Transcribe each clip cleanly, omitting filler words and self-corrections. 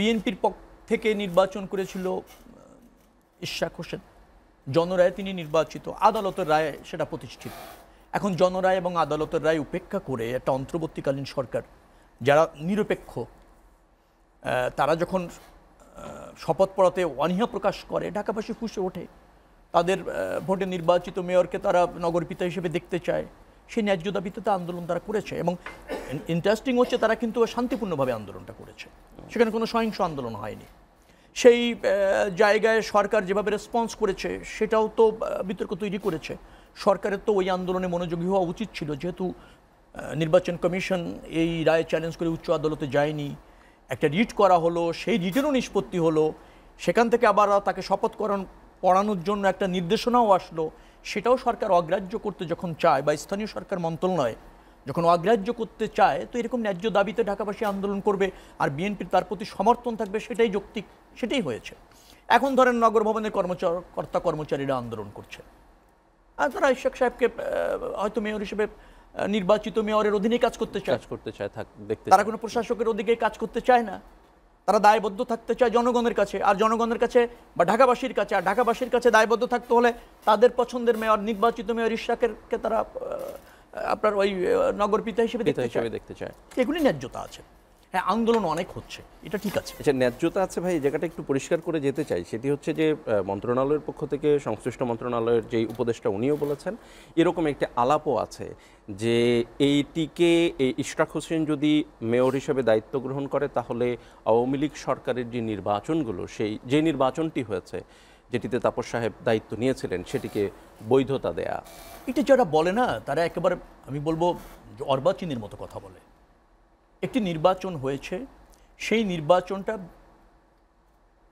বিএনপির পক্ষ থেকে নির্বাচন করেছিল ইশরাক হোসেন, জনরায়ে তিনি নির্বাচিত, আদালতের রায়ে সেটা প্রতিষ্ঠিত। এখন জনরায় এবং আদালতের রায় উপেক্ষা করে একটা অন্তর্বর্তীকালীন সরকার যারা নিরপেক্ষ, তারা যখন শপথ পড়াতে অনীহা প্রকাশ করে, ঢাকাবাসী ফুঁসে ওঠে, তাদের ভোটে নির্বাচিত মেয়রকে তারা নগরপিতা হিসেবে দেখতে চায়, সেই ন্যায্য দাবিতে আন্দোলন তারা করেছে। এবং ইন্টারেস্টিং হচ্ছে তারা কিন্তু শান্তিপূর্ণভাবে আন্দোলনটা করেছে, সেখানে কোনো সহিংস আন্দোলন হয়নি। সেই জায়গায় সরকার যেভাবে রেসপন্স করেছে সেটাও তো বিতর্ক তৈরি করেছে। সরকারের তো ওই আন্দোলনে মনোযোগী হওয়া উচিত ছিল, যেহেতু নির্বাচন কমিশন এই রায় চ্যালেঞ্জ করে উচ্চ আদালতে যায়নি, একটা রিট করা হলো, সেই রিটেরও নিষ্পত্তি হলো, সেখান থেকে আবার তাকে শপথকরণ পড়ানোর জন্য একটা নির্দেশনাও আসলো, সেটাও সরকার অগ্রাহ্য করতে যখন চায় বা স্থানীয় সরকার মন্ত্রণালয় যখন অগ্রাহ্য করতে চায়, তো এরকম ন্যায্য দাবিতে ঢাকাবাসী আন্দোলন করবে আর বিএনপির তার প্রতি সমর্থন থাকবে, সেটাই যৌক্তিক, সেটাই হয়েছে। এখন ধরেন নগর ভবনের কর্মচারীরা আন্দোলন করছে, আর তারা ইশরাক সাহেবকে হয়তো মেয়র হিসেবে নির্বাচিত মেয়রের অধীনে কাজ করতে চায়, তারা কোনো প্রশাসকের অধীনে কাজ করতে চায় না, তারা দায়বদ্ধ থাকতে চায় জনগণের কাছে, আর জনগণের কাছে বা ঢাকাবাসীর কাছে, আর ঢাকাবাসীর কাছে দায়বদ্ধ থাকতে হলে তাদের পছন্দের মেয়র, নির্বাচিত মেয়র ইশরাককে তারা আপনার ওই নগরপিতা হিসেবে দেখতে চায়। এগুলি ন্যায্যতা আছে। হ্যাঁ, আন্দোলন অনেক হচ্ছে, এটা ঠিক আছে। আচ্ছা, ন্যায্যতা আছে ভাই, জায়গাটা একটু পরিষ্কার করে যেতে চাই। সেটি হচ্ছে যে মন্ত্রণালয়ের পক্ষ থেকে সংশ্লিষ্ট মন্ত্রণালয়ের যেই উপদেষ্টা উনিও বলেছেন, এরকম একটি আলাপও আছে যে এইটিকে ইশরাক হোসেন যদি মেয়র হিসেবে দায়িত্ব গ্রহণ করে তাহলে আওয়ামী লীগ সরকারের যে নির্বাচনগুলো, যে নির্বাচনটি হয়েছে যেটিতে তাপস সাহেব দায়িত্ব নিয়েছিলেন, সেটিকে বৈধতা দেয়া, এটা যারা বলে না তারা একেবারে আমি বলবো অর্বাচীনের মতো কথা বলে। একটি নির্বাচন হয়েছে, সেই নির্বাচনটা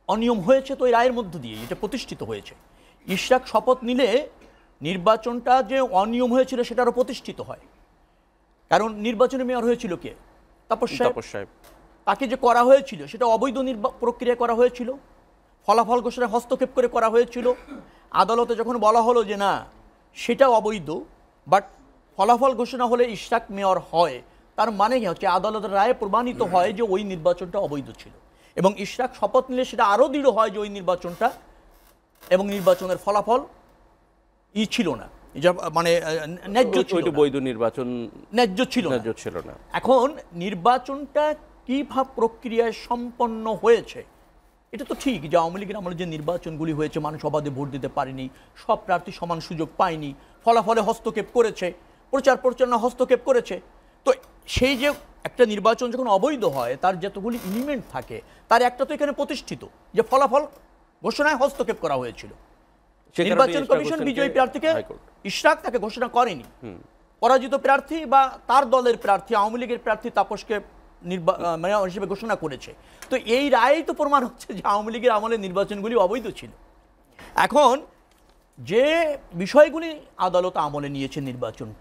অনিয়ম হয়েছে তো এই রায়ের মধ্য দিয়ে এটা প্রতিষ্ঠিত হয়েছে। ইশরাক শপথ নিলে নির্বাচনটা যে অনিয়ম হয়েছিল সেটারও প্রতিষ্ঠিত হয়, কারণ নির্বাচনে মেয়র হয়েছিল কে? তাপস সাহেব। তাকে যে করা হয়েছিল সেটা অবৈধ প্রক্রিয়া করা হয়েছিল, ফলাফল ঘোষণায় হস্তক্ষেপ করে করা হয়েছিল। আদালতে যখন বলা হলো যে না সেটা অবৈধ, বাট ফলাফল ঘোষণা হলে ইশরাক মেয়র হয়, তার মানে কি হচ্ছে আদালতের রায়ে প্রমাণিত হয় যে ওই নির্বাচনটা অবৈধ ছিল, এবং ইশরাক শপথ নিলে সেটা আরও দৃঢ় হয় যে ওই নির্বাচনটা এবং নির্বাচনের ফলাফল ছিল না, মানে ন্যায্য ছিল, বৈধ নির্বাচন ন্যায্য ছিল না। এখন নির্বাচনটা কিভাবে প্রক্রিয়ায় সম্পন্ন হয়েছে এটা তো ঠিক যে আওয়ামী লীগের আমলে যে নির্বাচনগুলি হয়েছে মানুষ অবাধে ভোট দিতে পারেনি, সব প্রার্থী সমান সুযোগ পায়নি, ফলাফলে হস্তক্ষেপ করেছে, প্রচার প্রচারণা হস্তক্ষেপ করেছে। তো সেই যে একটা নির্বাচন যখন অবৈধ হয় তার যতগুলি এলিমেন্ট থাকে তার একটা তো এখানে প্রতিষ্ঠিত যে ফলাফল ঘোষণায় হস্তক্ষেপ করা হয়েছিল। নির্বাচন কমিশন বিজয়ী প্রার্থীকে ইশরাক তাকে ঘোষণা করেনি, পরাজিত প্রার্থী বা তার দলের প্রার্থী আওয়ামী লীগের প্রার্থী তাপসকে মেয়র হিসেবে ঘোষণা করেছে। তো এই রায়েই তো প্রমাণ হচ্ছে যে আওয়ামী লীগের আমলে নির্বাচনগুলি অবৈধ ছিল। এখন যে বিষয়গুলি আদালত আমলে নিয়েছে নির্বাচনী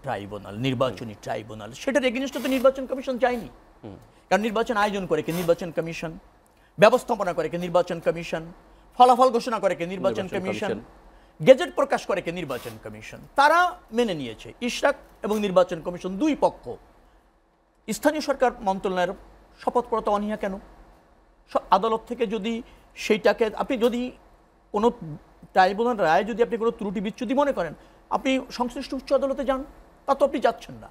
ট্রাইব্যুনাল, সেটার এগেইনস্টে তো নির্বাচন কমিশন যায়নি, কারণ নির্বাচন আয়োজন করে কে? নির্বাচন কমিশন, ব্যবস্থাপনা করে কে? নির্বাচন কমিশন, ফলাফল ঘোষণা করে কে? নির্বাচন কমিশন, গেজেট প্রকাশ করে কে? নির্বাচন কমিশন। তারা মেনে নিয়েছে, ইশরাক এবং নির্বাচন কমিশন দুই পক্ষ। স্থানীয় সরকার মন্ত্রণালয়ের শপথ পড়াতে অনীহা কেন? আদালত থেকে যদি সেইটাকে আপনি যদি কোনো ট্রাইব্যুনাল রায় যদি আপনি কোনো ত্রুটি বিচ্যুতি মনে করেন, আপনি সংশ্লিষ্ট উচ্চ আদালতে যান, তা তো আপনি যাচ্ছেন না।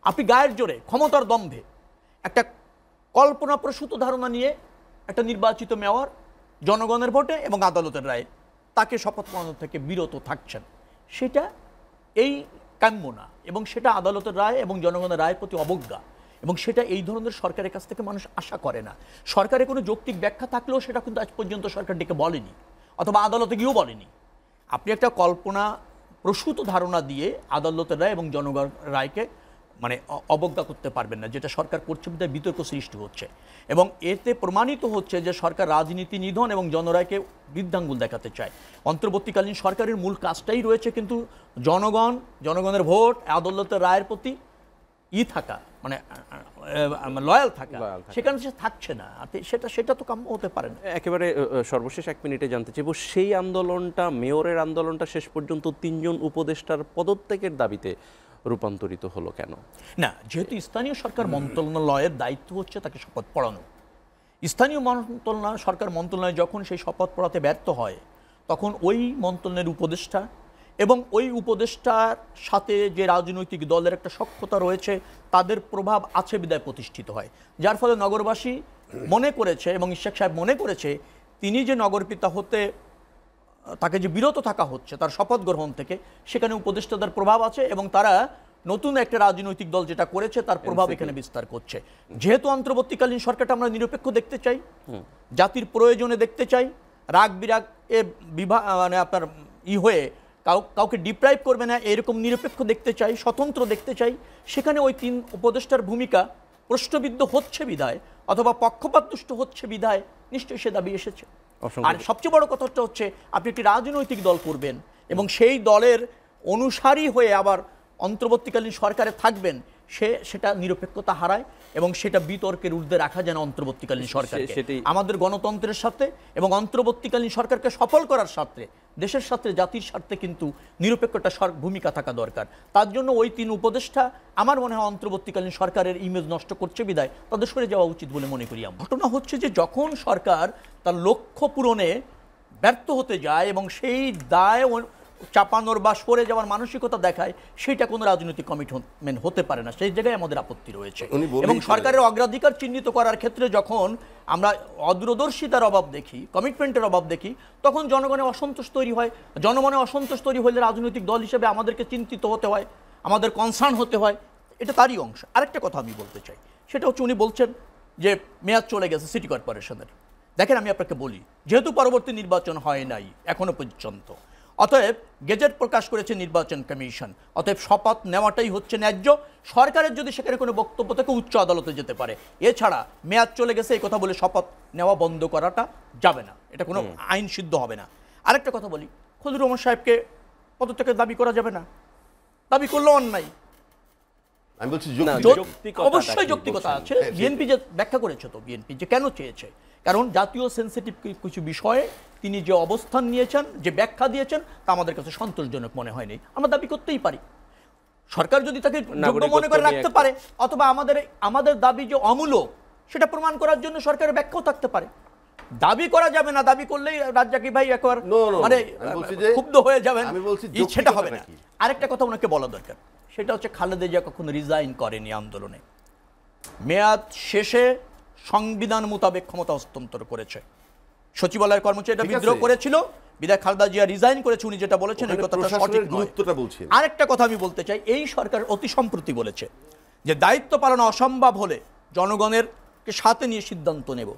আপনি গায়ের জোরে ক্ষমতার দম্ভে একটা কল্পনাপ্রসূত ধারণা নিয়ে একটা নির্বাচিত মেয়র জনগণের ভোটে এবং আদালতের রায়ে তাকে শপথ পড়ানো থেকে বিরত থাকছেন, সেটা এই কাম্য না, এবং সেটা আদালতের রায় এবং জনগণের রায়ের প্রতি অবজ্ঞা, এবং সেটা এই ধরনের সরকারের কাছ থেকে মানুষ আশা করে না। সরকারের কোনো যৌক্তিক ব্যাখ্যা থাকলেও সেটা কিন্তু আজ পর্যন্ত সরকার ডেকে বলেনি, অথবা আদালতে গিয়েও বলেনি। আপনি একটা কল্পনা প্রসূত ধারণা দিয়ে আদালতের রায় এবং জনগণ রায়কে মানে অবজ্ঞা করতে পারবেন না, যেটা সরকার করছে বিধায় বিতর্ক সৃষ্টি হচ্ছে, এবং এতে প্রমাণিত হচ্ছে যে সরকার রাজনীতি নিধন এবং জনরায়কে বৃদ্ধাঙ্গুল দেখাতে চায়। অন্তর্বর্তীকালীন সরকারের মূল কাজটাই রয়েছে কিন্তু জনগণের ভোট, আদালতের রায়ের প্রতি থাকা, মানে লয়াল থাকা, সেখানে সে থাকছে না, সেটা তো কাম্য হতে পারে না। একেবারে সর্বশেষ 1 মিনিটে জানতে চাইব, সেই আন্দোলনটা, মেয়রের আন্দোলনটা শেষ পর্যন্ত 3 জন উপদেষ্টার পদত্যাগের দাবিতে রূপান্তরিত হলো কেন? না, যেহেতু স্থানীয় সরকার মন্ত্রণালয়ের দায়িত্ব হচ্ছে তাকে শপথ পড়ানো, স্থানীয় মন্ত্রণালয়, সরকার মন্ত্রণালয় যখন সেই শপথ পড়াতে ব্যর্থ হয়, তখন ওই মন্ত্রণালয়ের উপদেষ্টা এবং ওই উপদেষ্টার সাথে যে রাজনৈতিক দলের একটা সখ্যতা রয়েছে, তাদের প্রভাব আছে বিদায় প্রতিষ্ঠিত হয়, যার ফলে নগরবাসী মনে করেছে এবং ইশাক সাহেব মনে করেছে তিনি যে নগরপিতা হতে তাকে যে বিরত থাকা হচ্ছে তার শপথ গ্রহণ থেকে, সেখানে উপদেষ্টাদের প্রভাব আছে এবং তারা নতুন একটা রাজনৈতিক দল যেটা করেছে তার প্রভাব এখানে বিস্তার করছে। যেহেতু অন্তর্বর্তীকালীন সরকারটা আমরা নিরপেক্ষ দেখতে চাই, জাতির প্রয়োজনে দেখতে চাই, রাগ বিরাগ এ মানে আপনার হয়ে কাউকে ডিপ্রাইভ করবে না এরকম নিরপেক্ষ দেখতে চাই, স্বতন্ত্র দেখতে চাই, সেখানে ওই 3 উপদেষ্টার ভূমিকা প্রশ্নবিদ্ধ হচ্ছে বিধায় অথবা পক্ষপাতদুষ্ট হচ্ছে বিধায় নিশ্চয়ই সে দাবি এসেছে। আর সবচেয়ে বড় কথাটা হচ্ছে আপনি একটি রাজনৈতিক দল করবেন এবং সেই দলের অনুসারী হয়ে আবার অন্তর্বর্তীকালীন সরকারে থাকবেন, সেটা নিরপেক্ষতা হারায় এবং সেটা বিতর্কের ঊর্ধ্বে রাখা যেন অন্তর্বর্তীকালীন সরকারকে। আমাদের গণতন্ত্রের সাথে এবং অন্তর্বর্তীকালীন সরকারকে সফল করার স্বার্থে, দেশের স্বার্থে, জাতির স্বার্থে কিন্তু নিরপেক্ষতা ভূমিকা থাকা দরকার। তার জন্য ওই 3 উপদেষ্টা আমার মনে হয় অন্তর্বর্তীকালীন সরকারের ইমেজ নষ্ট করছে বিদায় তাদের সরে যাওয়া উচিত বলে মনে করি। ঘটনা হচ্ছে যে যখন সরকার তার লক্ষ্য পূরণে ব্যর্থ হতে যায় এবং সেই দায় চাপানোর বা সরে যাওয়ার মানসিকতা দেখায়, সেটা কোনো রাজনৈতিক কমিটমেন্ট হতে পারে না। সেই জায়গায় আমাদের আপত্তি রয়েছে। এবং সরকারের অগ্রাধিকার চিহ্নিত করার ক্ষেত্রে যখন আমরা অদূরদর্শিতার অভাব দেখি, কমিটমেন্টের অভাব দেখি, তখন জনগণের অসন্তোষ তৈরি হয়। জনমনে অসন্তোষ তৈরি হলে রাজনৈতিক দল হিসেবে আমাদেরকে চিন্তিত হতে হয়, আমাদের কনসার্ন হতে হয়, এটা তারই অংশ। আরেকটা কথা আমি বলতে চাই, সেটা হচ্ছে উনি বলছেন যে মেয়াদ চলে গেছে সিটি কর্পোরেশনের। দেখেন, আমি আপনাকে বলি, যেহেতু পরবর্তী নির্বাচন হয় নাই এখনো পর্যন্ত, অতএব গেজেট প্রকাশ করেছে নির্বাচন কমিশন, অতএব শপথ নেওয়াটাই হচ্ছে ন্যায্য। সরকারের যদি সেখানে কোনো বক্তব্য থেকে উচ্চ আদালতে যেতে পারে, এছাড়া মেয়াদ চলে গেছে এই কথা বলে শপথ নেওয়া বন্ধ করাটা যাবে না, এটা কোনো আইন সিদ্ধ হবে না। আরেকটা কথা বলি, ফজলুর রহমান সাহেবকে পদত্যাগের দাবি করা যাবে না, দাবি করলেও অন্যায়। আমি বলছি অবশ্যই যৌক্তিকতা আছে। বিএনপি যে ব্যাখ্যা করেছে, তো বিএনপি যে কেন চেয়েছে, কারণ জাতীয় সেন্সিটিভ কিছু বিষয়ে তিনি যে অবস্থান নিয়েছেন, যে ব্যাখ্যা দিয়েছেন, তা আমাদের কাছে সন্তোষজনক মনে হয়নি। আমরা দাবি করতেই পারি, সরকার যদি তাকে যোগ্য মনে করে রাখতে পারে, অথবা আমাদের দাবি যে অমূলক সেটা প্রমাণ করার জন্য সরকারের ব্যাখ্যাও থাকতে পারে। দাবি করা যাবে না, দাবি করলেই রাজ্জাকি ভাই একবার মানে ক্ষুব্ধ হয়ে যাবেন, সেটা হবে না। আরেকটা কথা ওনাকে বলা দরকার, সেটা হচ্ছে খালেদা জিয়া কখনো রিজাইন করেনি আন্দোলনে। মেয়াদ শেষে সংবিধান মোতাবেক ক্ষমতা হস্তান্তর করেছে। সচিবালয়ের কর্মচারীরা বিদ্রোহ করেছিল, বিধায় খালেদা জিয়া রিজাইন করেছে। উনি যেটা বলেছেন এই কথাটা সঠিক নয়। আরেকটা কথা আমি বলতে চাই, এই সরকার অতি সম্প্রতি বলেছে যে দায়িত্ব পালন অসম্ভব হলে জনগণের সাথে নিয়ে সিদ্ধান্ত নেব।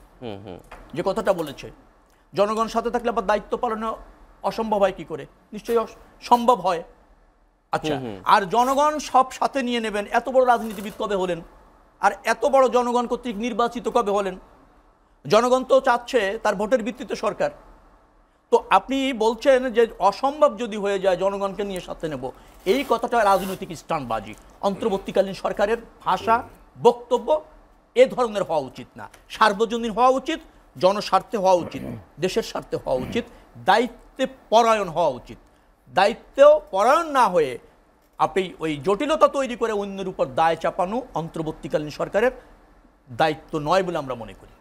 যে কথাটা বলেছে, জনগণ সাথে থাকলে আবার দায়িত্ব পালনে অসম্ভব হয় কি করে? নিশ্চয়ই সম্ভব হয়। আচ্ছা, আর জনগণ সব সাথে নিয়ে নেবেন, এত বড় রাজনীতিবিদ কবে হলেন? আর এত বড় জনগণ কর্তৃক নির্বাচিত কবে হলেন? জনগণ তো চাচ্ছে তার ভোটের ভিত্তিতে সরকার। তো আপনি বলছেন যে অসম্ভব যদি হয়ে যায় জনগণকে নিয়ে সাথে নেব, এই কথাটা রাজনৈতিক স্টান্টবাজি। অন্তর্বর্তীকালীন সরকারের ভাষা, বক্তব্য এ ধরনের হওয়া উচিত না। সার্বজনীন হওয়া উচিত, জনস্বার্থে হওয়া উচিত, দেশের স্বার্থে হওয়া উচিত, দায়িত্বে পরায়ণ হওয়া উচিত। দায়িত্বেও পরায়ণ না হয়ে আপনি ওই জটিলতা তৈরি করে অন্যের উপর দায় চাপানো অন্তর্বর্তীকালীন সরকারের দায়িত্ব নয় বলে আমরা মনে করি।